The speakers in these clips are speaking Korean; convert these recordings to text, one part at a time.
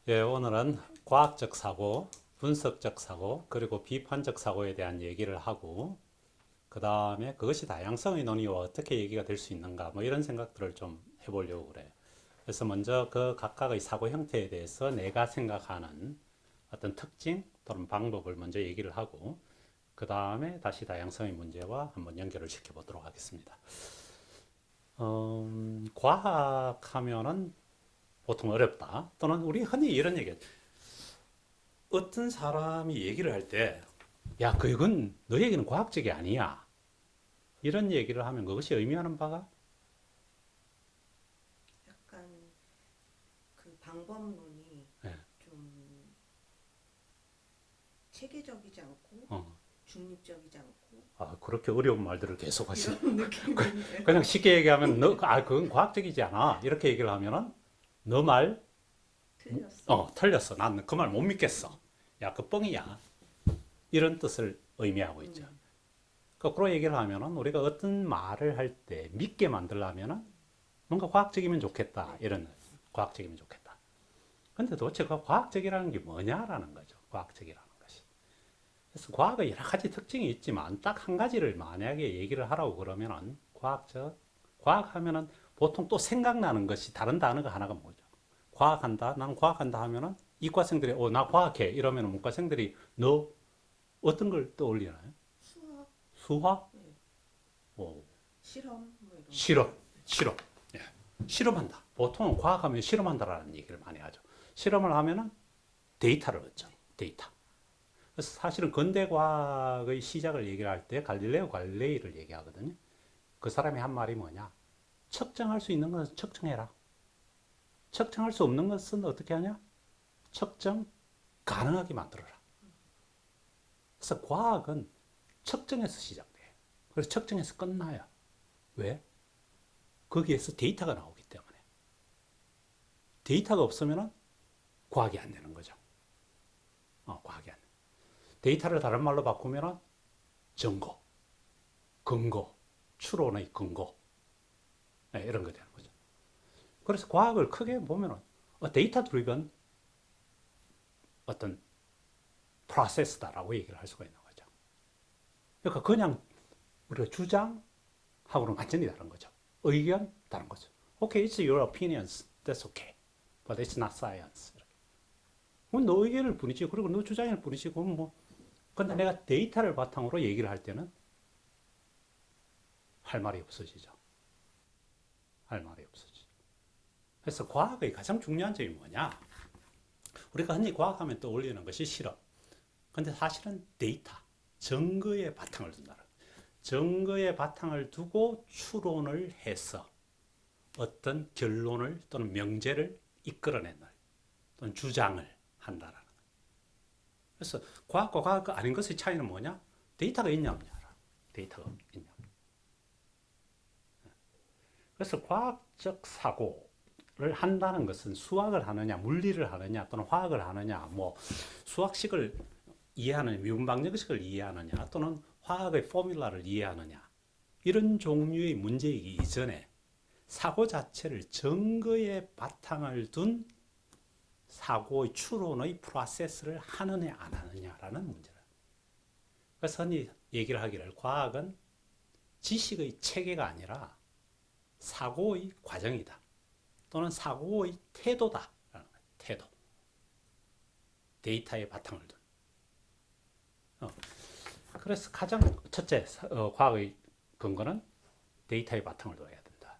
예, 오늘은 과학적 사고, 분석적 사고, 그리고 비판적 사고에 대한 얘기를 하고, 그 다음에 그것이 다양성의 논의와 어떻게 얘기가 될 수 있는가, 뭐 이런 생각들을 좀 해보려고 그래요. 그래서 먼저 그 각각의 사고 형태에 대해서 내가 생각하는 어떤 특징 또는 방법을 먼저 얘기를 하고, 그 다음에 다시 다양성의 문제와 한번 연결을 시켜보도록 하겠습니다. 과학하면은 보통 어렵다. 또는 우리 흔히 이런 얘기, 어떤 사람이 얘기를 할 때, 야, 그건 너 얘기는 과학적이 아니야. 이런 얘기를 하면 그것이 의미하는 바가, 약간 그 방법론이 예, 좀 체계적이지 않고 어, 중립적이지 않고 그렇게 어려운 말들을 계속 하시네. 이런 느낌인데 그냥 쉽게 얘기하면, 그건 과학적이지 않아. 이렇게 얘기를 하면은, 너 말, 틀렸어. 틀렸어. 난 그 말 못 믿겠어. 야, 그 뻥이야. 이런 뜻을 의미하고 있죠. 음, 거꾸로 얘기를 하면은, 우리가 어떤 말을 할 때 믿게 만들려면은, 뭔가 과학적이면 좋겠다. 네. 이런, 과학적이면 좋겠다. 근데 도대체 그 과학적이라는 게 뭐냐라는 거죠. 과학적이라는 것이. 그래서 과학의 여러 가지 특징이 있지만 딱 한 가지를 만약에 얘기를 하라고 그러면은 과학하면은 보통 또 생각나는 것이 다른 단어가 하나가 뭐죠? 과학한다. 난 과학한다 하면은 이과생들이 나 과학해 이러면은 문과생들이 너 어떤 걸 떠올리나요? 수학, 수학? 네. 오, 실험 뭐 이런 거. 실험, 실험. 예. 실험한다. 보통 과학하면 실험한다라는 얘기를 많이 하죠. 실험을 하면은 데이터를 얻죠. 네. 데이터. 그래서 사실은 근대 과학의 시작을 얘기를 할 때 갈릴레오 갈릴레이를 얘기하거든요. 그 사람이 한 말이 뭐냐? 측정할 수 있는 것은 측정해라. 측정할 수 없는 것은 어떻게 하냐? 측정 가능하게 만들어라. 그래서 과학은 측정에서 시작돼요. 그래서 측정에서 끝나요. 왜? 거기에서 데이터가 나오기 때문에. 데이터가 없으면 과학이 안 되는 거죠. 과학이 안 돼. 데이터를 다른 말로 바꾸면 증거, 근거, 추론의 근거, 네, 이런 거 되는 거죠. 그래서 과학을 크게 보면은 데이터 드리븐 어떤 프로세스다라고 얘기를 할 수가 있는 거죠. 그러니까 그냥 우리가 주장하고는 완전히 다른 거죠. 의견 다른 거죠. Okay, it's your opinions. That's okay. But it's not science. 그건 너 의견일 뿐이지. 그리고 너 주장일 뿐이지. 그건 뭐. 근데 내가 데이터를 바탕으로 얘기를 할 때는 할 말이 없어지죠. 할 말이 없어지죠. 그래서 과학의 가장 중요한 점이 뭐냐? 우리가 흔히 과학하면 떠올리는 것이 실험. 근데 사실은 데이터, 증거에 바탕을 둔다. 증거에 바탕을 두고 추론을 해서 어떤 결론을 또는 명제를 이끌어낸다. 또는 주장을 한다라는 거예요. 그래서 과학과 과학 아닌 것의 차이는 뭐냐? 데이터가 있냐 없냐. 데이터가 있냐. 그래서 과학적 사고를 한다는 것은 수학을 하느냐, 물리를 하느냐, 또는 화학을 하느냐, 뭐 수학식을 이해하느냐, 미분 방정식을 이해하느냐, 또는 화학의 포뮬라를 이해하느냐, 이런 종류의 문제이기 이전에 사고 자체를 증거에 바탕을 둔 사고의 추론의 프로세스를 하느냐 안 하느냐라는 문제다. 그래서 흔히 얘기를 하기를 과학은 지식의 체계가 아니라 사고의 과정이다. 또는 사고의 태도다. 태도. 데이터에 바탕을 둔. 그래서 가장 첫째 과학의 근거는 데이터에 바탕을 둬야 된다.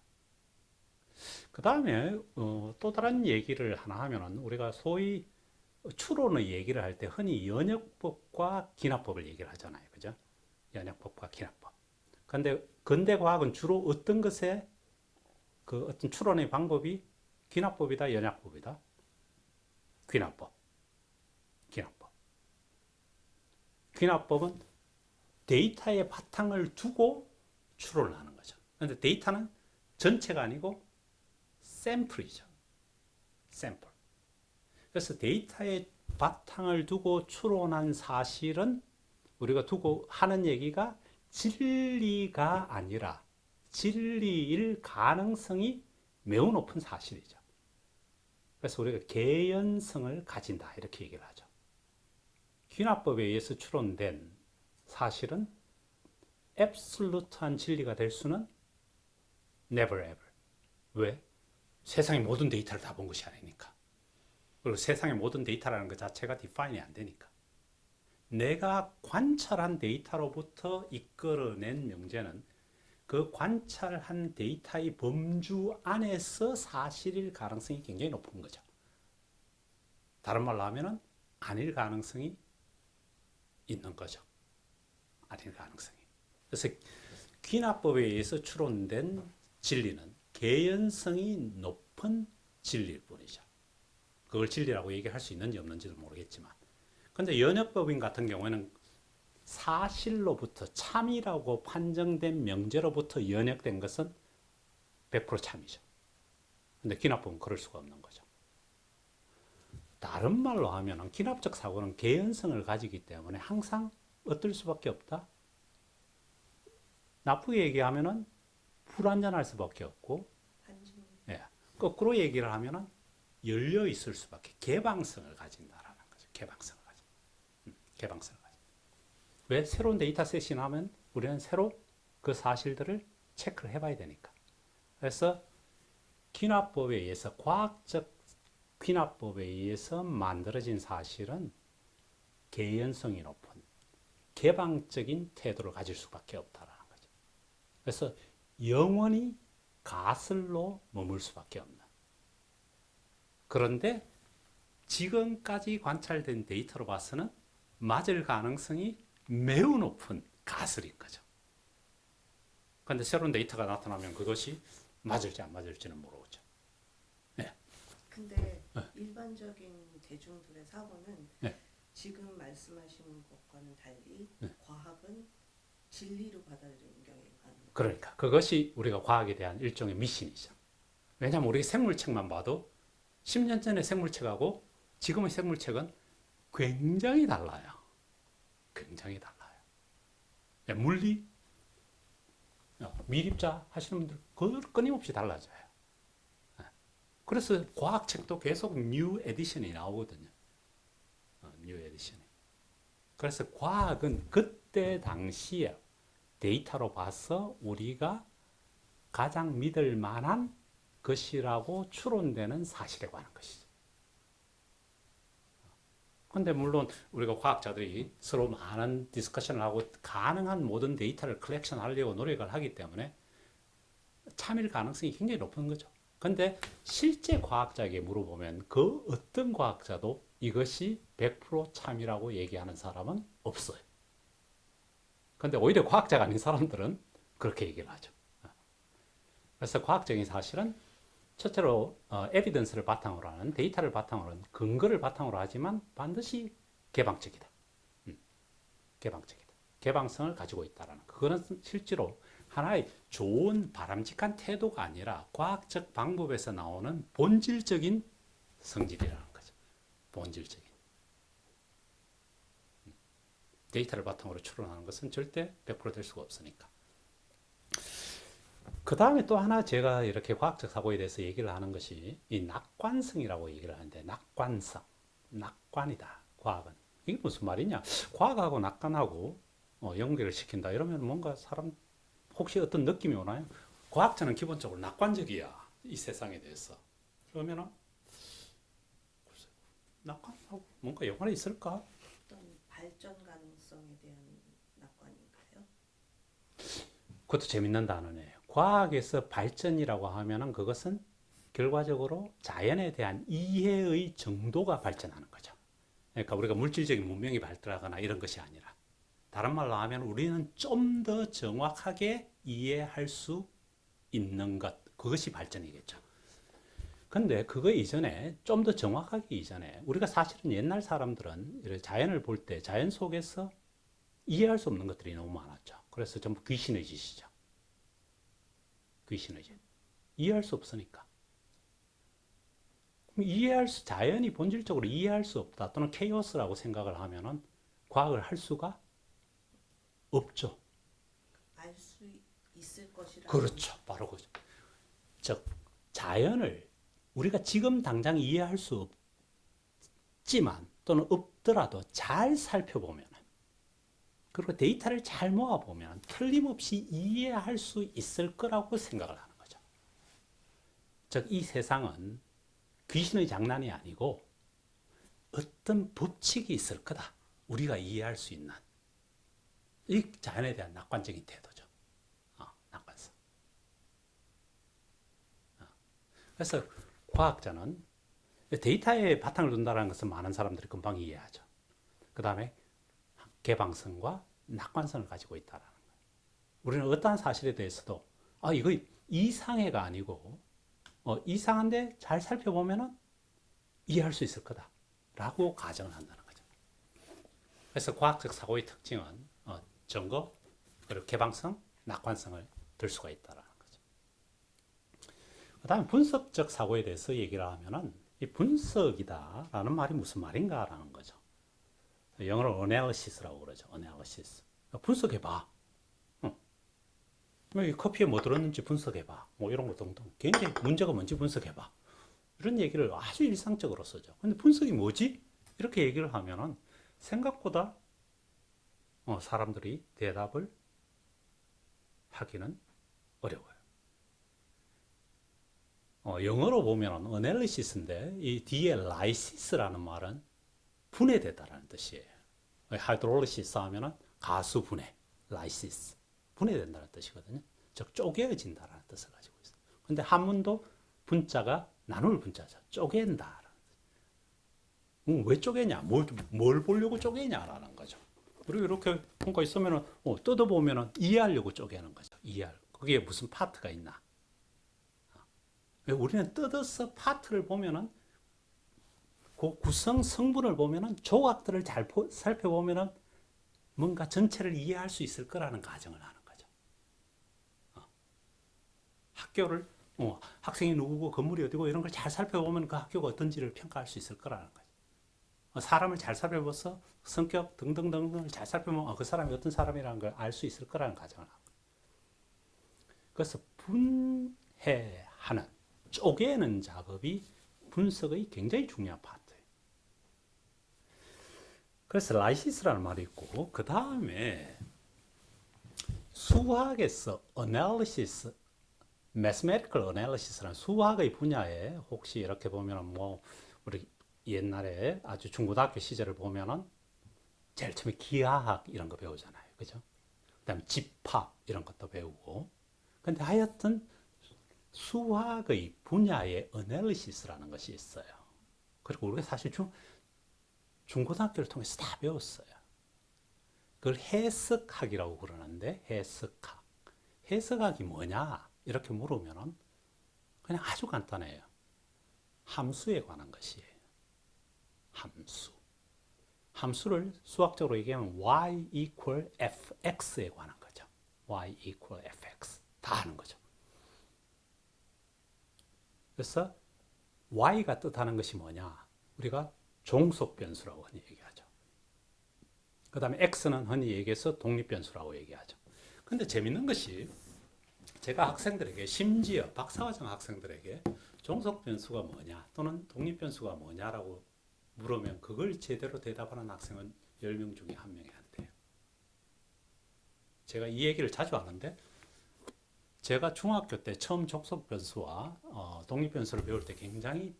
그 다음에 또 다른 얘기를 하나 하면은 우리가 소위 추론의 얘기를 할 때 흔히 연역법과 기납법을 얘기를 하잖아요. 그죠? 연역법과 기납법. 근데 근대 과학은 주로 어떤 것에 그 어떤 추론의 방법이 기납법이다, 연약법이다. 귀납법. 귀납법. 귀납법은 데이터의 바탕을 두고 추론을 하는 거죠. 그런데 데이터는 전체가 아니고 샘플이죠. 샘플. 그래서 데이터의 바탕을 두고 추론한 사실은 우리가 두고 하는 얘기가 진리가 아니라 진리일 가능성이 매우 높은 사실이죠. 그래서 우리가 개연성을 가진다 이렇게 얘기를 하죠. 귀납법에 의해서 추론된 사실은 앱솔루트한 진리가 될 수는 never ever. 왜? 세상의 모든 데이터를 다 본 것이 아니니까. 그리고 세상의 모든 데이터라는 것 자체가 디파인이 안 되니까. 내가 관찰한 데이터로부터 이끌어낸 명제는 그 관찰한 데이터의 범주 안에서 사실일 가능성이 굉장히 높은 거죠. 다른 말로 하면은 아닐 가능성이 있는 거죠. 아닐 가능성이. 그래서 귀납법에 의해서 추론된 진리는 개연성이 높은 진리일 뿐이죠. 그걸 진리라고 얘기할 수 있는지 없는지도 모르겠지만. 근데 연역법인 같은 경우에는 사실로부터 참이라고 판정된 명제로부터 연역된 것은 100% 참이죠. 근데 귀납법은 그럴 수가 없는 거죠. 다른 말로 하면 귀납적 사고는 개연성을 가지기 때문에 항상 어떨 수밖에 없다. 나쁘게 얘기하면 불완전할 수밖에 없고, 반증. 예. 거꾸로 얘기를 하면 열려 있을 수밖에, 개방성을 가진다라는 거죠. 개방성을 가진. 개방성을 가진. 왜? 새로운 데이터셋이 나면 우리는 새로 그 사실들을 체크를 해봐야 되니까. 그래서 귀납법에 의해서, 과학적 귀납법에 의해서 만들어진 사실은 개연성이 높은 개방적인 태도를 가질 수밖에 없다라는 거죠. 그래서 영원히 가설로 머물 수밖에 없는. 그런데 지금까지 관찰된 데이터로 봐서는 맞을 가능성이 매우 높은 가설인 거죠. 그런데 새로운 데이터가 나타나면 그것이 맞을지 안 맞을지는 모르죠. 네. 근데 일반적인 대중들의 사고는 네. 지금 말씀하시는 것과는 달리 네. 과학은 진리로 받아들이는 경향이 많은 거예요. 그러니까 그것이 우리가 과학에 대한 일종의 미신이죠. 왜냐하면 우리 생물책만 봐도 10년 전의 생물책하고 지금의 생물책은 굉장히 달라요. 굉장히 달라요. 네, 물리, 미립자 하시는 분들 그 끊임없이 달라져요. 네. 그래서 과학책도 계속 뉴 에디션이 나오거든요. 뉴 에디션이. 그래서 과학은 그때 당시에 데이터로 봐서 우리가 가장 믿을 만한 것이라고 추론되는 사실에 관한 것이죠. 근데 물론 우리가 과학자들이 서로 많은 디스커션을 하고 가능한 모든 데이터를 컬렉션 하려고 노력을 하기 때문에 참일 가능성이 굉장히 높은 거죠. 근데 실제 과학자에게 물어보면 그 어떤 과학자도 이것이 100% 참이라고 얘기하는 사람은 없어요. 근데 오히려 과학자가 아닌 사람들은 그렇게 얘기를 하죠. 그래서 과학적인 사실은 첫째로 에비던스를 바탕으로 하는, 데이터를 바탕으로 하는, 근거를 바탕으로 하지만 반드시 개방적이다. 개방적이다. 개방성을 가지고 있다라는 거. 그거는 실제로 하나의 좋은 바람직한 태도가 아니라 과학적 방법에서 나오는 본질적인 성질이라는 거죠. 본질적인. 데이터를 바탕으로 추론하는 것은 절대 100%될 수가 없으니까. 그 다음에 또 하나 제가 이렇게 과학적 사고에 대해서 얘기를 하는 것이 이 낙관성이라고 얘기를 하는데, 낙관성. 낙관이다. 과학은. 이게 무슨 말이냐? 과학하고 낙관하고 연결을 시킨다. 이러면 뭔가 사람 혹시 어떤 느낌이 오나요? 과학자는 기본적으로 낙관적이야. 이 세상에 대해서. 그러면은 글쎄, 낙관하고 뭔가 연관이 있을까? 어떤 발전 가능성에 대한 낙관인가요? 그것도 재밌는 단어네요. 과학에서 발전이라고 하면은 그것은 결과적으로 자연에 대한 이해의 정도가 발전하는 거죠. 그러니까 우리가 물질적인 문명이 발달하거나 이런 것이 아니라, 다른 말로 하면 우리는 좀 더 정확하게 이해할 수 있는 것, 그것이 발전이겠죠. 근데 그거 이전에, 좀 더 정확하게 이전에, 우리가 사실은 옛날 사람들은 이렇게 자연을 볼 때 자연 속에서 이해할 수 없는 것들이 너무 많았죠. 그래서 전부 귀신의 짓이죠. 귀신의 짓. 이해할 수 없으니까. 자연이 본질적으로 이해할 수 없다, 또는 케이오스라고 생각을 하면은 과학을 할 수가 없죠. 알 수 있을 것이라. 그렇죠. 바로 그죠. 즉, 자연을 우리가 지금 당장 이해할 수 없지만 또는 없더라도 잘 살펴보면 그리고 데이터를 잘 모아보면 틀림없이 이해할 수 있을 거라고 생각을 하는 거죠. 즉, 이 세상은 귀신의 장난이 아니고 어떤 법칙이 있을 거다. 우리가 이해할 수 있는. 이 자연에 대한 낙관적인 태도죠. 낙관성. 그래서 과학자는 데이터에 바탕을 둔다는 것은 많은 사람들이 금방 이해하죠. 그 다음에 개방성과 낙관성을 가지고 있다는 거예요. 우리는 어떠한 사실에 대해서도 이거 이상해가 아니고 이상한데 잘 살펴보면 이해할 수 있을 거다라고 가정을 한다는 거죠. 그래서 과학적 사고의 특징은 증거, 그리고 개방성, 낙관성을 들 수가 있다는 거죠. 그 다음에 분석적 사고에 대해서 얘기를 하면은 이 분석이다라는 말이 무슨 말인가라는 거죠. 영어로 analysis라고 그러죠. analysis. 분석해봐. 이 커피에 뭐 들었는지 분석해봐. 뭐 이런 거 등등. 굉장히 문제가 뭔지 분석해봐. 이런 얘기를 아주 일상적으로 쓰죠. 근데 분석이 뭐지? 이렇게 얘기를 하면은 생각보다 사람들이 대답을 하기는 어려워요. 영어로 보면 analysis인데 이 뒤에 lysis라는 말은 분해되다라는 뜻이에요. 하이드롤리시스 하면은 가수 분해, lysis 분해된다는 뜻이거든요. 즉 쪼개어진다라는 뜻을 가지고 있어요. 근데 한문도 분자가 나눌 분자죠. 쪼갠다라는 뜻. 왜 쪼개냐? 뭘 보려고 쪼개냐라는 거죠. 그리고 이렇게 뭔가 있으면은 뜯어보면은 이해하려고 쪼개는 거죠. 이해할. 거기에 무슨 파트가 있나? 우리는 뜯어서 파트를 보면은 그 구성 성분을 보면은 조각들을 잘 살펴보면은 뭔가 전체를 이해할 수 있을 거라는 가정을 하는 거죠. 학교를 학생이 누구고 건물이 어디고 이런 걸 잘 살펴보면 그 학교가 어떤지를 평가할 수 있을 거라는 거죠. 사람을 잘 살펴봐서 성격 등등등등을 잘 살펴보면 그 사람이 어떤 사람이라는 걸 알 수 있을 거라는 가정을 하고. 그래서 분해하는 쪼개는 작업이 분석의 굉장히 중요한 파트예요. 그래서 라이시스라는 말이 있고 그 다음에 수학에서 analysis, mathematical analysis라는 수학의 분야에 혹시 이렇게 보면은 우리 옛날에 아주 중고등학교 시절을 보면은 제일 처음에 기하학 이런 거 배우잖아요. 그죠? 그다음에 집합 이런 것도 배우고. 근데 하여튼 수학의 분야에 analysis라는 것이 있어요. 그리고 우리가 사실 중고등학교를 통해서 다 배웠어요. 그걸 해석학이라고 그러는데 해석학. 해석학이 뭐냐? 이렇게 물으면은 그냥 아주 간단해요. 함수에 관한 것이에요. 함수. 함수를 수학적으로 얘기하면 y equal fx에 관한 거죠. y equal fx. 다 하는 거죠. 그래서 y가 뜻하는 것이 뭐냐? 우리가 종속 변수라고 흔히 얘기하죠. 그 다음에 x는 흔히 얘기해서 독립 변수라고 얘기하죠. 근데 재밌는 것이 제가 학생들에게 심지어 박사과정 학생들에게 종속 변수가 뭐냐 또는 독립 변수가 뭐냐라고 물으면 그걸 제대로 대답하는 학생은 10명 중에 1명이 안 돼요. 제가 이 얘기를 자주 하는데 제가 중학교 때 처음 종속 변수와 독립 변수를 배울 때 굉장히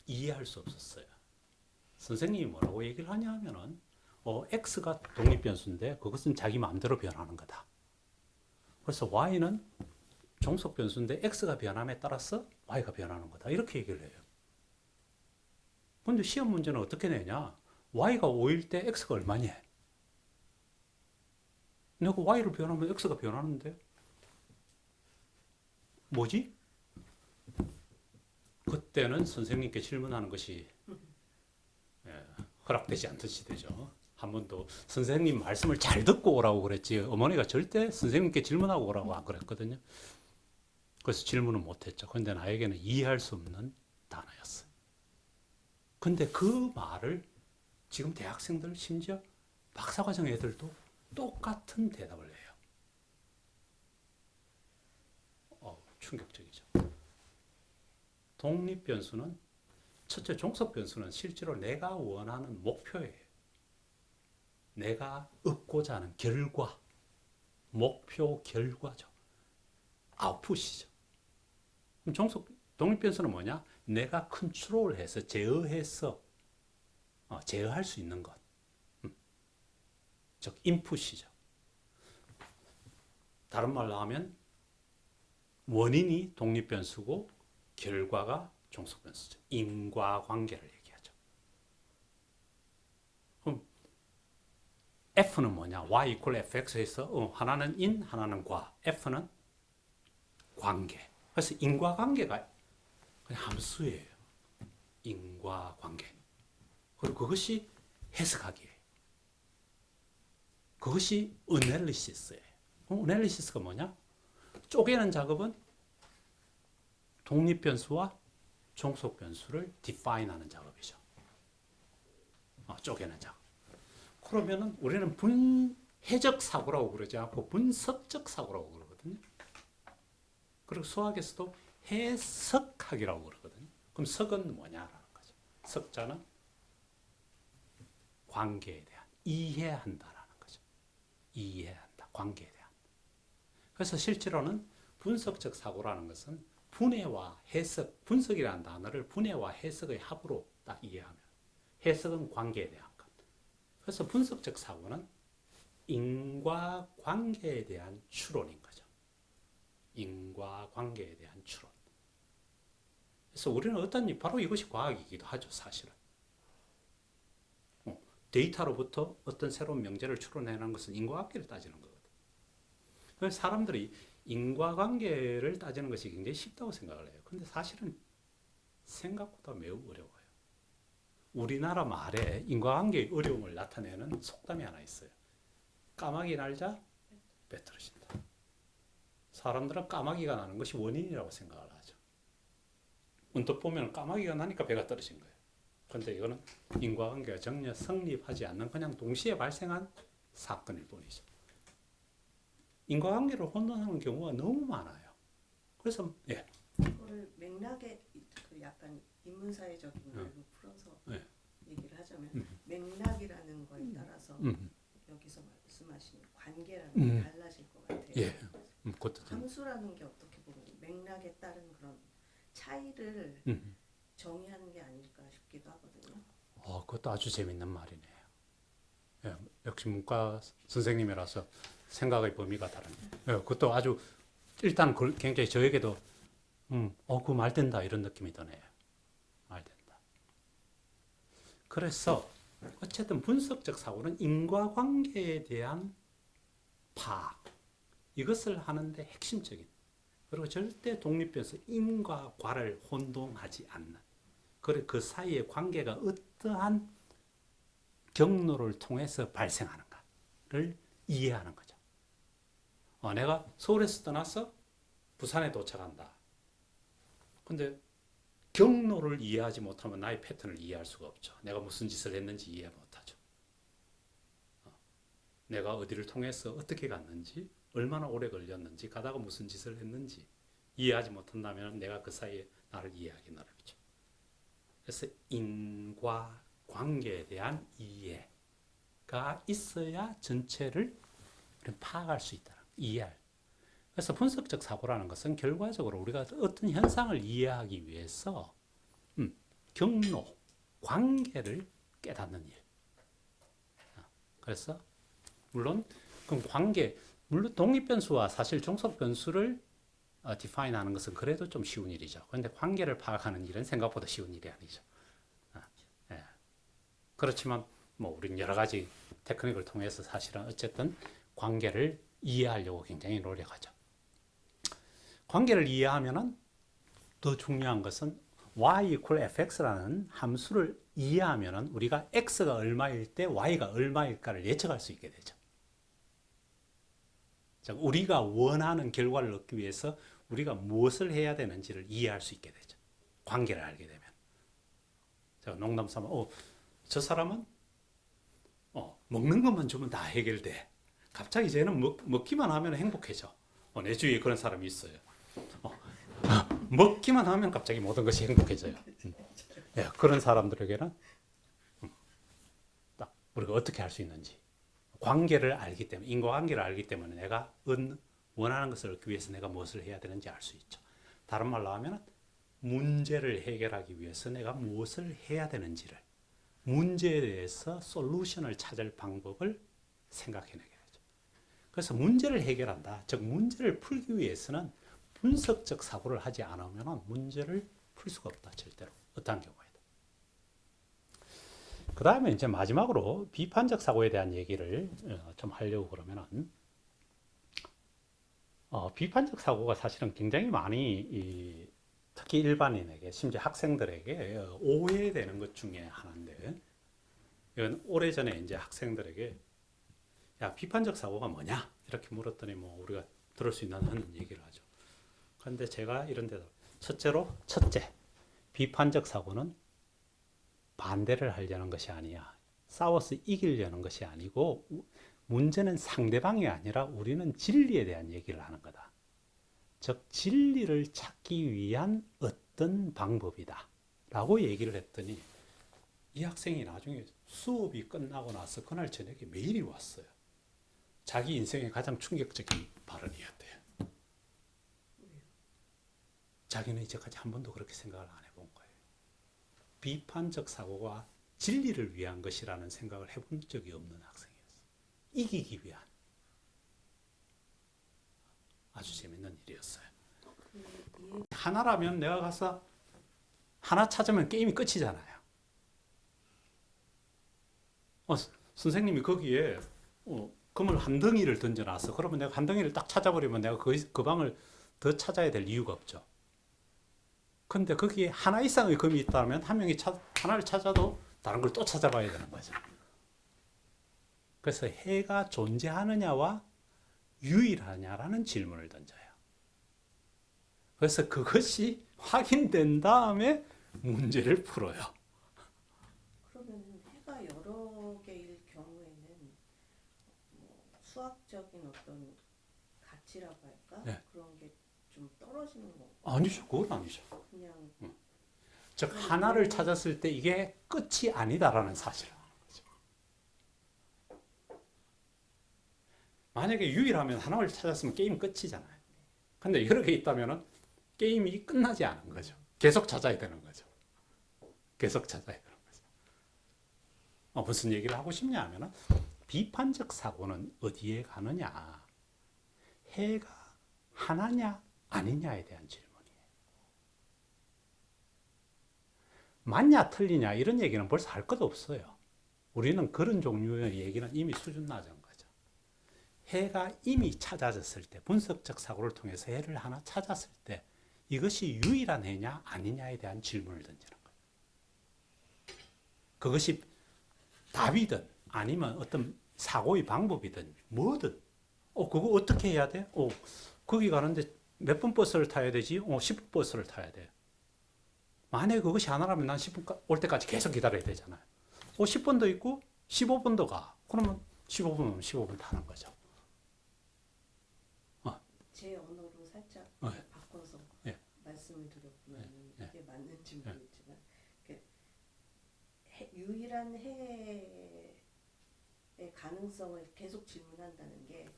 이해할 수 없었어요. 선생님이 뭐라고 얘기를 하냐 하면은 x가 독립 변수인데 그것은 자기 마음대로 변하는 거다. 그래서 y는 종속 변수인데 x가 변함에 따라서 y가 변하는 거다. 이렇게 얘기를 해요. 근데 시험 문제는 어떻게 내냐? y가 5일 때 x가 얼마니? 내가 y를 변하면 x가 변하는데 뭐지? 그때는 선생님께 질문하는 것이 허락되지 않듯이 되죠. 한 번도 선생님 말씀을 잘 듣고 오라고 그랬지 어머니가 절대 선생님께 질문하고 오라고 안 그랬거든요. 그래서 질문은 못했죠. 근데 나에게는 이해할 수 없는 단어였어요. 근데 그 말을 지금 대학생들 심지어 박사과정 애들도 똑같은 대답을 해요. 충격적이죠. 독립 변수는 첫째 종속 변수는 실제로 내가 원하는 목표예요. 내가 얻고자 하는 결과, 목표 결과죠. 아웃풋이죠. 그럼 독립 변수는 뭐냐? 내가 컨트롤해서 제어해서 제어할 수 있는 것. 즉 인풋이죠. 다른 말로 하면 원인이 독립 변수고 결과가 종속 변수죠. 인과관계를 얘기하죠. 그럼 F는 뭐냐? Y equal fx에서 하나는 인, 하나는 과. F는 관계. 그래서 인과관계가 그냥 함수예요. 인과관계. 그리고 그것이 해석하기예요. 그것이 어널리시스예요. 어널리시스가 뭐냐? 쪼개는 작업은 독립 변수와 종속 변수를 디파인하는 작업이죠. 쪼개는 작업. 그러면은 우리는 분해적 사고라고 그러지 않고 분석적 사고라고 그러거든요. 그리고 수학에서도 해석학이라고 그러거든요. 그럼 석은 뭐냐라는 거죠. 석자는 관계에 대한 이해한다라는 거죠. 이해한다. 관계에 대한. 그래서 실제로는 분석적 사고라는 것은 분해와 해석, 분석이라는 단어를 분해와 해석의 합으로 딱 이해하면 해석은 관계에 대한 것. 그래서 분석적 사고는 인과관계에 대한 추론인 거죠. 인과관계에 대한 추론. 그래서 우리는 바로 이것이 과학이기도 하죠, 사실은. 데이터로부터 어떤 새로운 명제를 추론해내는 것은 인과관계를 따지는 거거든. 그래서 사람들이 인과관계를 따지는 것이 굉장히 쉽다고 생각을 해요. 근데 사실은 생각보다 매우 어려워요. 우리나라 말에 인과관계의 어려움을 나타내는 속담이 하나 있어요. 까마귀 날자 배 떨어진다. 사람들은 까마귀가 나는 것이 원인이라고 생각을 하죠. 문득 보면 까마귀가 나니까 배가 떨어진 거예요. 그런데 이거는 인과관계가 전혀 성립하지 않는 그냥 동시에 발생한 사건일 뿐이죠. 인과관계를 혼돈하는 경우가 너무 많아요. 그래서 그거를 맥락에 약간 인문사회적인 걸로 풀어서 얘기를 하자면 맥락이라는 거에 따라서 여기서 말씀하신 관계라는 게 달라질 것 같아요. 함수라는 게 어떻게 보면 맥락에 따른 그런 차이를 정의하는 게 아닐까 싶기도 하거든요. 그것도 아주 재밌는 말이네요. 역시 문과 선생님이라서 생각의 범위가 다르네요. 그것도 아주 일단 굉장히 저에게도 그 말 된다 이런 느낌이 드네요. 말 된다. 그래서 어쨌든 분석적 사고는 인과관계에 대한 파악 이것을 하는데 핵심적인 그리고 절대 독립변수 인과 과를 혼동하지 않는 그 사이의 관계가 어떠한 경로를 통해서 발생하는가를 이해하는 거죠. 내가 서울에서 떠나서 부산에 도착한다. 근데 경로를 이해하지 못하면 나의 패턴을 이해할 수가 없죠. 내가 무슨 짓을 했는지 이해 못하죠. 내가 어디를 통해서 어떻게 갔는지, 얼마나 오래 걸렸는지, 가다가 무슨 짓을 했는지 이해하지 못한다면 내가 그 사이에 나를 이해하기 어렵죠. 그래서 인과 관계에 대한 이해가 있어야 전체를 파악할 수 있다. 이해할. 그래서 분석적 사고라는 것은 결과적으로 우리가 어떤 현상을 이해하기 위해서 경로, 관계를 깨닫는 일. 그래서 물론 그럼 물론 독립변수와 사실 종속변수를 디파인하는 것은 그래도 좀 쉬운 일이죠. 그런데 관계를 파악하는 일은 생각보다 쉬운 일이 아니죠. 그렇지만 우리는 여러 가지 테크닉을 통해서 사실은 어쨌든 관계를 이해하려고 굉장히 노력하죠. 관계를 이해하면은 더 중요한 것은 y equal fx라는 함수를 이해하면은 우리가 x가 얼마일 때 y가 얼마일까를 예측할 수 있게 되죠. 우리가 원하는 결과를 얻기 위해서 우리가 무엇을 해야 되는지를 이해할 수 있게 되죠. 관계를 알게 되면. 제가 농담 삼아 저 사람은 먹는 것만 주면 다 해결돼. 갑자기 쟤는 먹기만 하면 행복해져. 내 주위에 그런 사람이 있어요. 먹기만 하면 갑자기 모든 것이 행복해져요. 예, 그런 사람들에게는 딱 우리가 어떻게 할 수 있는지 관계를 알기 때문에 인과관계를 알기 때문에 내가 원하는 것을 얻기 위해서 내가 무엇을 해야 되는지 알 수 있죠. 다른 말로 하면 문제를 해결하기 위해서 내가 무엇을 해야 되는지를 문제에 대해서 솔루션을 찾을 방법을 생각해내게 되죠. 그래서 문제를 해결한다. 즉 문제를 풀기 위해서는 분석적 사고를 하지 않으면 문제를 풀 수가 없다. 절대로. 어떠한 경우에도. 그 다음에 이제 마지막으로 비판적 사고에 대한 얘기를 좀 하려고 그러면은 비판적 사고가 사실은 굉장히 많이 특히 일반인에게 심지어 학생들에게 오해되는 것 중에 하나인데 이건 오래전에 이제 학생들에게 야 비판적 사고가 뭐냐 이렇게 물었더니 뭐 우리가 들을 수 있는 한 얘기를 하죠. 그런데 제가 이런 데도 첫째 비판적 사고는 반대를 하려는 것이 아니야. 싸워서 이기려는 것이 아니고 문제는 상대방이 아니라 우리는 진리에 대한 얘기를 하는 거다. 즉 진리를 찾기 위한 어떤 방법이다 라고 얘기를 했더니 이 학생이 나중에 수업이 끝나고 나서 그날 저녁에 메일이 왔어요. 자기 인생의 가장 충격적인 발언이었대요. 자기는 이제까지 한 번도 그렇게 생각을 안 해본 거예요. 비판적 사고가 진리를 위한 것이라는 생각을 해본 적이 없는 학생이었어요. 이기기 위한 아주 재밌는 일이었어요. 하나라면 내가 가서 하나 찾으면 게임이 끝이잖아요. 선생님이 거기에 금을 한 덩이를 던져놨어. 그러면 내가 한 덩이를 딱 찾아버리면 내가 그 방을 더 찾아야 될 이유가 없죠. 근데 거기에 하나 이상의 금이 있다면 한 명이 하나를 찾아도 다른 걸 또 찾아봐야 되는 거죠. 그래서 해가 존재하느냐와 유일하냐라는 질문을 던져요. 그래서 그것이 확인된 다음에 문제를 풀어요. 그러면 해가 여러 개일 경우에는 뭐 수학적인 어떤 가치라고 할까? 네. 그런 게 좀 떨어지는 거. 아니죠. 그건 아니죠. 그냥 즉 하나를 찾았을 때 이게 끝이 아니다라는 사실을 아는 거죠. 만약에 유일하면 하나를 찾았으면 게임 끝이잖아요. 근데 여러 개 있다면 게임이 끝나지 않은 거죠. 계속 찾아야 되는 거죠. 계속 찾아야 되는 거죠. 무슨 얘기를 하고 싶냐 하면 비판적 사고는 어디에 가느냐. 해가 하나냐 아니냐에 대한 질문이에요. 맞냐 틀리냐 이런 얘기는 벌써 할 것도 없어요. 우리는 그런 종류의 얘기는 이미 수준 낮은 거죠. 해가 이미 찾아졌을 때 분석적 사고를 통해서 해를 하나 찾았을 때 이것이 유일한 해냐 아니냐에 대한 질문을 던지는 거예요. 그것이 답이든 아니면 어떤 사고의 방법이든 뭐든 그거 어떻게 해야 돼? 거기 가는데 몇 번 버스를 타야 되지? 10분 버스를 타야 돼. 만약에 그것이 하나라면 난 10분 올 때까지 계속 기다려야 되잖아요. 10분도 있고 15분도 가. 그러면 15분은 15분 타는 거죠. 제 언어로 살짝 바꿔서 말씀을 드렸구만. 이게 맞는지 모르겠지만 유일한 해의 가능성을 계속 질문한다는 게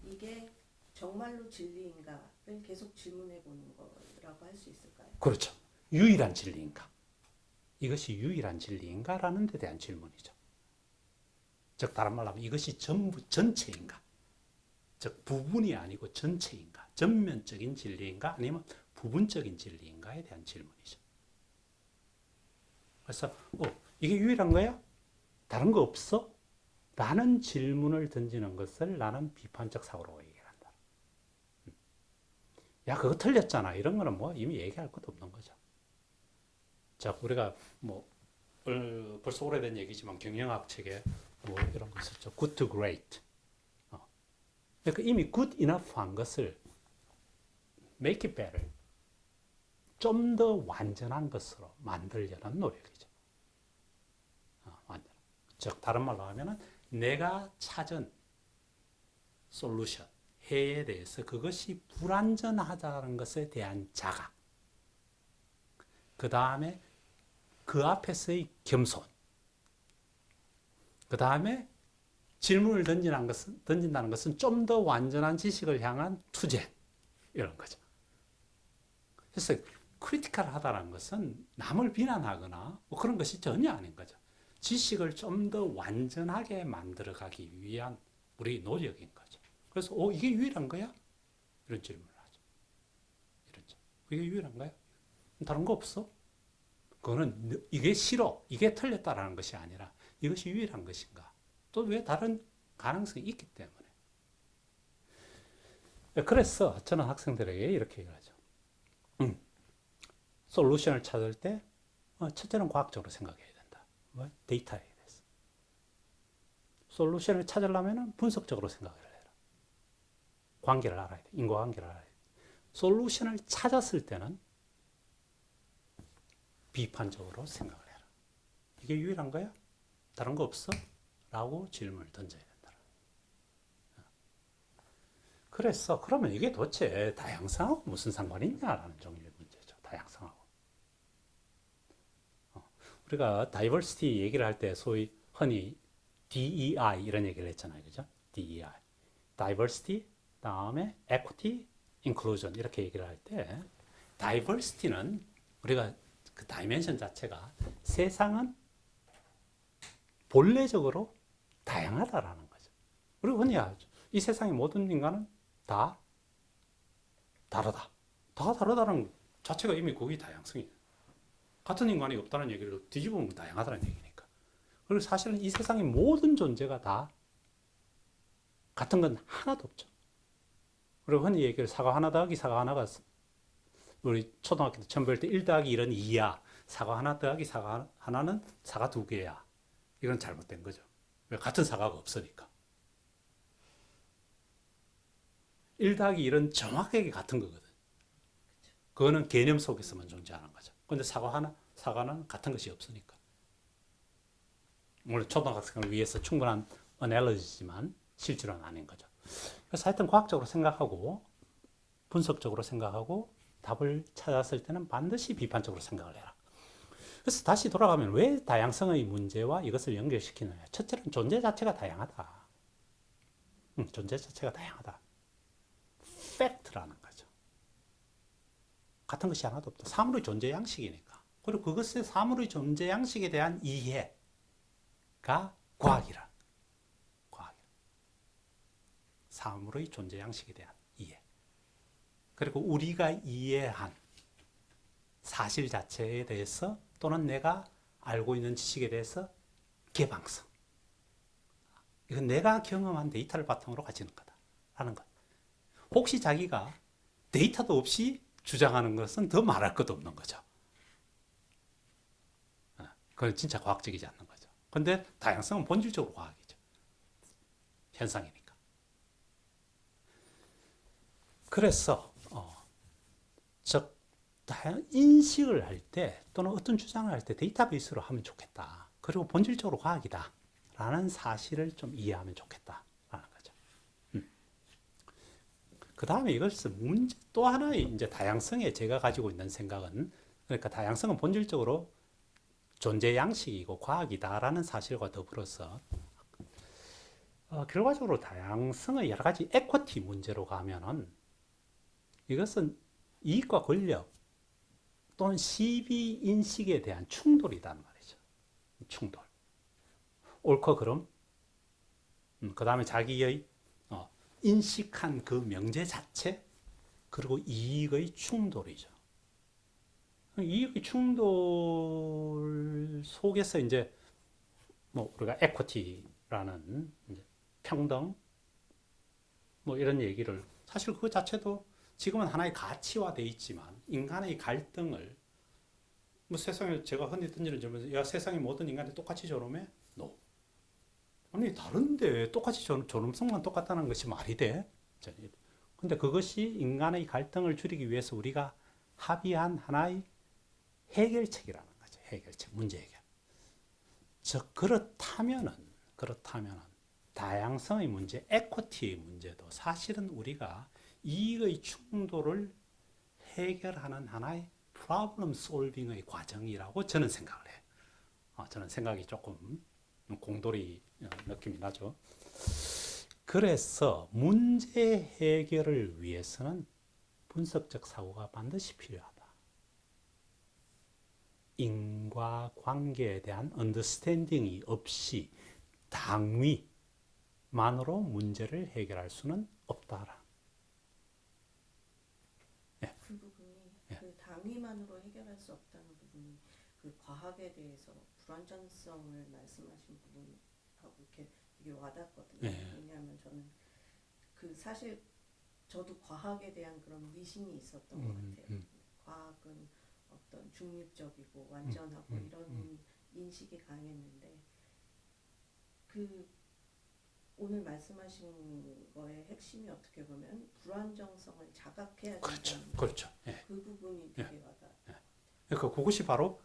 이게 정말로 진리인가를 계속 질문해 보는 거라고 할 수 있을까요? 그렇죠. 유일한 진리인가? 이것이 유일한 진리인가라는 데 대한 질문이죠. 즉 다른 말로 하면 이것이 전부 전체인가? 즉 부분이 아니고 전체인가? 전면적인 진리인가? 아니면 부분적인 진리인가에 대한 질문이죠. 그래서 이게 유일한 거야? 다른 거 없어? 라는 질문을 던지는 것을 나는 비판적 사고라고 얘기한다. 야 그거 틀렸잖아. 이런 거는 뭐 이미 얘기할 것도 없는 거죠. 자 우리가 뭐 벌써 오래된 얘기지만 경영학 책에 뭐 이런 거 있었죠. good to great. 그러니까 이미 good enough 한 것을 make it better. 좀 더 완전한 것으로 만들려는 노력이죠. 즉 다른 말로 하면은 내가 찾은 솔루션, 해에 대해서 그것이 불완전하다는 것에 대한 자각, 그 다음에 그 앞에서의 겸손, 그 다음에 질문을 던진다는 것은 좀 더 완전한 지식을 향한 투쟁, 이런 거죠. 그래서 크리티컬하다는 것은 남을 비난하거나 뭐 그런 것이 전혀 아닌 거죠. 지식을 좀 더 완전하게 만들어가기 위한 우리 노력인 거죠. 그래서 이게 유일한 거야? 이런 질문을 하죠. 이렇죠. 이게 유일한 거야? 다른 거 없어? 그거는 이게 싫어, 이게 틀렸다라는 것이 아니라 이것이 유일한 것인가? 또 왜 다른 가능성이 있기 때문에. 그래서 저는 학생들에게 이렇게 얘기하죠. 솔루션을 찾을 때 첫째는 과학적으로 생각해야 된다. 뭐? 데이터에 대해서. 솔루션을 찾으려면 분석적으로 생각을 해라. 관계를 알아야 돼. 인과관계를 알아야 돼. 솔루션을 찾았을 때는 비판적으로 생각을 해라. 이게 유일한 거야? 다른 거 없어? 라고 질문을 던져야 된다. 그래서 그러면 이게 도대체 다양성하고 무슨 상관이 있냐라는 종류의 문제죠. 다양성하고. 우리가 다이버시티 얘기를 할 때 소위 흔히 DEI 이런 얘기를 했잖아요. 그죠? DEI. 다이버시티, 다음에 equity, inclusion 이렇게 얘기를 할 때 다이버시티는 우리가 그 다이멘션 자체가 세상은 본래적으로 다양하다라는 거죠. 그리고 흔히 하죠. 이 세상의 모든 인간은 다 다르다. 다 다르다는 자체가 이미 거기 다양성이에요. 같은 인간이 없다는 얘기를 뒤집으면 다양하다는 얘기니까. 그리고 사실은 이 세상의 모든 존재가 다 같은 건 하나도 없죠. 그리고 흔히 얘기를 사과 하나 더하기 사과 하나가 우리 초등학교 때 처음 배울 때 1 더하기 1은 2야. 사과 하나 더하기 사과 하나는 사과 2개야. 이건 잘못된 거죠. 왜? 같은 사과가 없으니까. 1 더하기 1은 정확하게 같은 거거든. 그거는 개념 속에서만 존재하는 거죠. 근데 사과는 같은 것이 없으니까. 물론 초등학생을 위해서 충분한 어널리지만 실제로는 아닌 거죠. 그래서 하여튼 과학적으로 생각하고 분석적으로 생각하고 답을 찾았을 때는 반드시 비판적으로 생각을 해라. 그래서 다시 돌아가면 왜 다양성의 문제와 이것을 연결시키느냐. 첫째는 존재 자체가 다양하다. 존재 자체가 다양하다. 팩트라는 거죠. 같은 것이 하나도 없다. 사물의 존재 양식이니까. 그리고 그것의 사물의 존재 양식에 대한 이해가 과학이라. 사물의 존재 양식에 대한 이해. 그리고 우리가 이해한 사실 자체에 대해서 또는 내가 알고 있는 지식에 대해서 개방성. 이건 내가 경험한 데이터를 바탕으로 가지는 거다라는 것. 혹시 자기가 데이터도 없이 주장하는 것은 더 말할 것도 없는 거죠. 그건 진짜 과학적이지 않는 거죠. 근데 다양성은 본질적으로 과학이죠. 현상이니까. 그래서 즉 인식을 할 때 또는 어떤 주장을 할 때 데이터베이스로 하면 좋겠다. 그리고 본질적으로 과학이다. 라는 사실을 좀 이해하면 좋겠다라는 거죠. 그 다음에 이것을 문제 또 하나의 이제 다양성에 제가 가지고 있는 생각은 그러니까 다양성은 본질적으로 존재 양식이고 과학이다라는 사실과 더불어서 결과적으로 다양성의 여러 가지 에쿼티 문제로 가면은 이것은 이익과 권력 또는 시비 인식에 대한 충돌이란 말이죠. 충돌. 옳고 그름. 그 다음에 자기의 인식한 그 명제 자체 그리고 이익의 충돌이죠. 이익의 충돌 속에서 이제 뭐 우리가 에쿼티라는 평등 뭐 이런 얘기를 사실 그 자체도 지금은 하나의 가치화되어 있지만 인간의 갈등을 뭐 세상에 제가 흔히 던지는 질문은 야 세상의 모든 인간이 똑같이 존엄해? No. 아니 다른데 똑같이 존엄성만 똑같다는 것이 말이 돼? 근데 그것이 인간의 갈등을 줄이기 위해서 우리가 합의한 하나의 해결책이라는 거죠. 해결책, 문제 해결. 즉 그렇다면은 다양성의 문제, 에쿼티의 문제도 사실은 우리가 이익의 충돌을 해결하는 하나의 프로블럼 솔빙의 과정이라고 저는 생각을 해요. 저는 생각이 조금 공돌이 느낌이 나죠. 그래서 문제 해결을 위해서는 분석적 사고가 반드시 필요하다. 인과관계에 대한 언더스탠딩이 없이 당위만으로 문제를 해결할 수는 없다라. 그 부분이 예. 그 당위만으로 해결할 수 없다는 부분이 그 과학에 대해서 불완전성을 말씀하신 부분하고 이렇게 되게 와닿거든요. 예. 왜냐하면 저는 그 사실 저도 과학에 대한 그런 미신이 있었던 것 같아요. 과학은 어떤 중립적이고 완전하고 이런 인식이 강했는데 그 오늘 말씀하신 거의 핵심이 어떻게 보면 불안정성을 자각해야 그렇죠. 된다는 그렇죠. 예. 그 부분이 되게 와닿아요. 그러니까 그것이 바로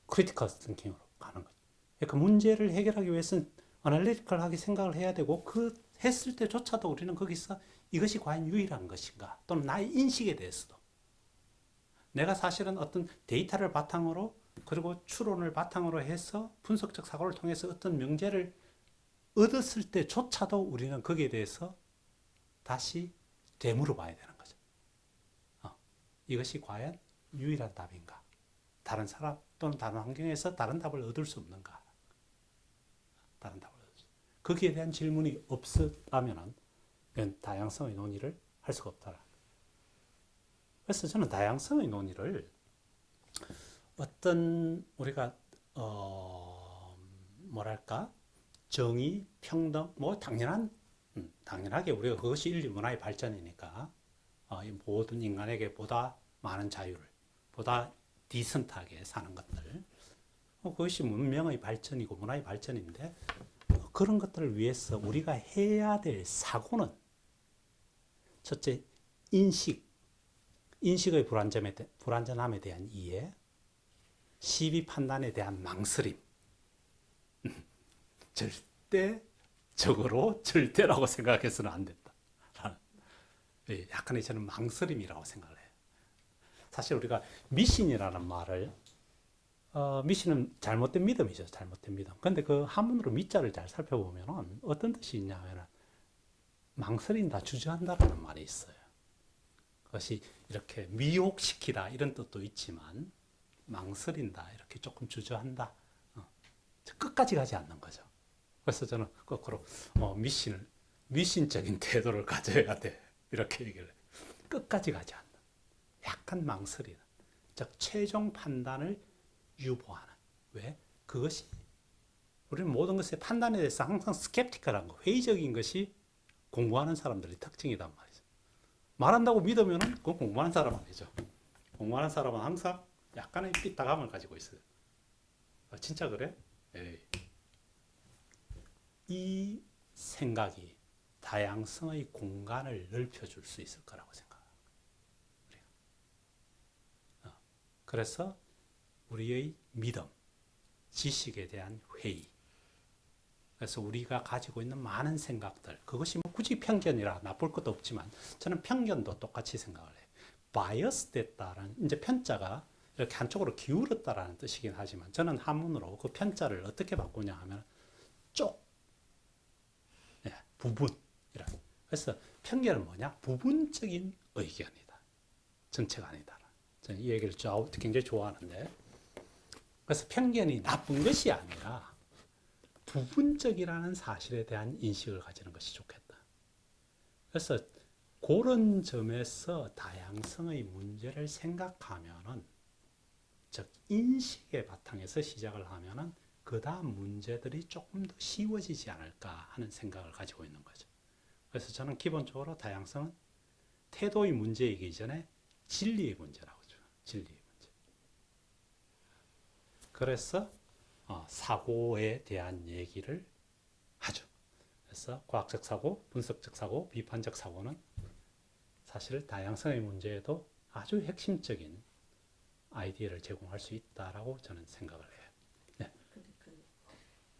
크리티컬 띵킹으로 가는 거죠. 그러니까 문제를 해결하기 위해서는 어널리티컬하게 생각을 해야 되고 그 했을 때조차도 우리는 거기서 이것이 과연 유일한 것인가 또는 나의 인식에 대해서도 내가 사실은 어떤 데이터를 바탕으로 그리고 추론을 바탕으로 해서 분석적 사고를 통해서 어떤 명제를 얻었을 때조차도 우리는 거기에 대해서 다시 되물어 봐야 되는 거죠. 이것이 과연 유일한 답인가? 다른 사람 또는 다른 환경에서 다른 답을 얻을 수 없는가? 다른 답을 얻을 수. 거기에 대한 질문이 없었다면 다양성의 논의를 할 수가 없다. 그래서 저는 다양성의 논의를 어떤 우리가 뭐랄까 정의, 평등 뭐 당연하게 우리가 그것이 인류 문화의 발전이니까 이 모든 인간에게 보다 많은 자유를 보다 디선트하게 사는 것들 그것이 문명의 발전이고 문화의 발전인데 그런 것들을 위해서 우리가 해야 될 사고는 첫째 인식의 불완전함에 대한 이해, 시비 판단에 대한 망설임, 절대라고 생각해서는 안 된다. 약간의 저는 망설임이라고 생각을 해요. 사실 우리가 미신이라는 말을 미신은 잘못된 믿음이죠. 잘못된 믿음. 근데 그 한문으로 미자를 잘 살펴보면 어떤 뜻이 있냐면 망설인다, 주저한다라는 말이 있어요. 그것이 이렇게 미혹시키다 이런 뜻도 있지만 망설인다, 이렇게 조금 주저한다, 끝까지 가지 않는 거죠. 그래서 저는 거꾸로 미신적인 태도를 가져야 돼 이렇게 얘기를 해요. 끝까지 가지 않는, 약간 망설이는, 즉 최종 판단을 유보하는. 왜? 그것이 우리는 모든 것의 판단에 대해서 항상 스캡티컬한 거, 회의적인 것이 공부하는 사람들의 특징이란 말이죠. 말한다고 믿으면 그건 공부하는 사람 아니죠. 공부하는 사람은 항상 약간의 삐딱함을 가지고 있어요. 진짜 그래? 에이. 이 생각이 다양성의 공간을 넓혀줄 수 있을 거라고 생각합니다. 그래서 우리의 믿음, 지식에 대한 회의, 그래서 우리가 가지고 있는 많은 생각들, 그것이 뭐 굳이 편견이라 나쁠 것도 없지만 저는 편견도 똑같이 생각을 해요. 바이어스 됐다라는, 이제 편자가 이렇게 한쪽으로 기울었다라는 뜻이긴 하지만 저는 한문으로 그 편자를 어떻게 바꾸냐 하면 부분이라. 그래서 편견은 뭐냐? 부분적인 의견이다. 전체가 아니다. 저는 이 얘기를 굉장히 좋아하는데, 그래서 편견이 나쁜 것이 아니라 부분적이라는 사실에 대한 인식을 가지는 것이 좋겠다. 그래서 그런 점에서 다양성의 문제를 생각하면은, 즉 인식의 바탕에서 시작을 하면은 그 다음 문제들이 조금 더 쉬워지지 않을까 하는 생각을 가지고 있는 거죠. 그래서 저는 기본적으로 다양성은 태도의 문제이기 전에 진리의 문제라고 하죠. 진리의 문제. 그래서 사고에 대한 얘기를 하죠. 그래서 과학적 사고, 분석적 사고, 비판적 사고는 사실 다양성의 문제에도 아주 핵심적인 아이디어를 제공할 수 있다라고 저는 생각을 해요.